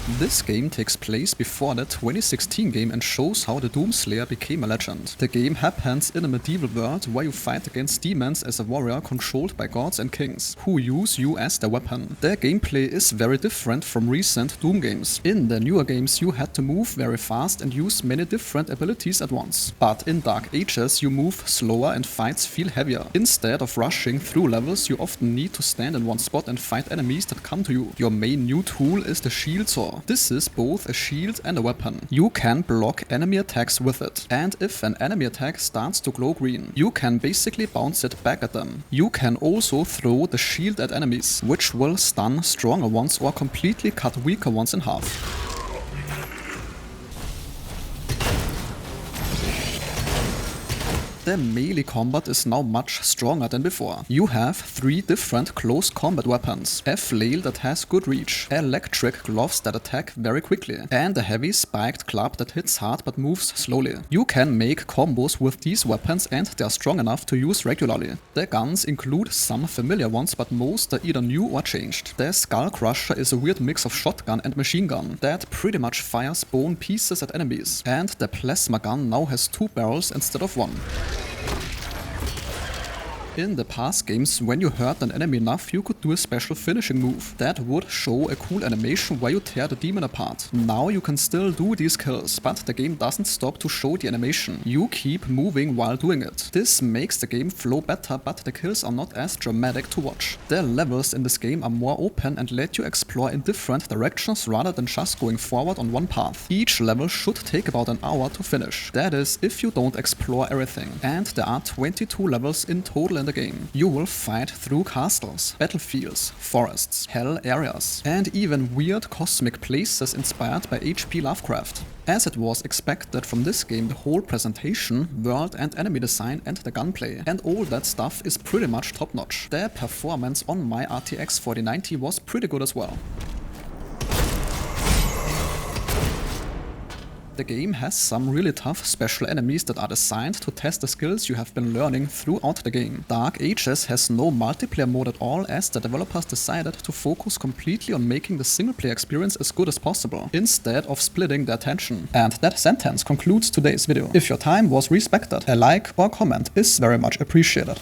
This game takes place before the 2016 game and shows how the Doomslayer became a legend. The game happens in a medieval world where you fight against demons as a warrior controlled by gods and kings, who use you as their weapon. The gameplay is very different from recent Doom games. In the newer games you had to move very fast and use many different abilities at once. But in Dark Ages you move slower and fights feel heavier. Instead of rushing through levels, you often need to stand in one spot and fight enemies that come to you. Your main new tool is the shield saw. This is both a shield and a weapon. You can block enemy attacks with it, and if an enemy attack starts to glow green, you can basically bounce it back at them. You can also throw the shield at enemies, which will stun stronger ones or completely cut weaker ones in half. The melee combat is now much stronger than before. You have 3 different close combat weapons, a flail that has good reach, electric gloves that attack very quickly, and a heavy spiked club that hits hard but moves slowly. You can make combos with these weapons and they are strong enough to use regularly. The guns include some familiar ones, but most are either new or changed. The Skull Crusher is a weird mix of shotgun and machine gun that pretty much fires bone pieces at enemies, and the plasma gun now has 2 barrels instead of 1. In the past games, when you hurt an enemy enough, you could do a special finishing move that would show a cool animation where you tear the demon apart. Now you can still do these kills, but the game doesn't stop to show the animation. You keep moving while doing it. This makes the game flow better, but the kills are not as dramatic to watch. The levels in this game are more open and let you explore in different directions rather than just going forward on one path. Each level should take about an hour to finish. That is, if you don't explore everything. And there are 22 levels in total in the game. You will fight through castles, battlefields, forests, hell areas, and even weird cosmic places inspired by H.P. Lovecraft. As it was expected from this game, the whole presentation, world and enemy design and the gunplay and all that stuff is pretty much top notch. The performance on my RTX 4090 was pretty good as well. The game has some really tough special enemies that are designed to test the skills you have been learning throughout the game. Dark Ages has no multiplayer mode at all, as the developers decided to focus completely on making the single-player experience as good as possible, instead of splitting their attention. And that sentence concludes today's video. If your time was respected, a like or comment is very much appreciated.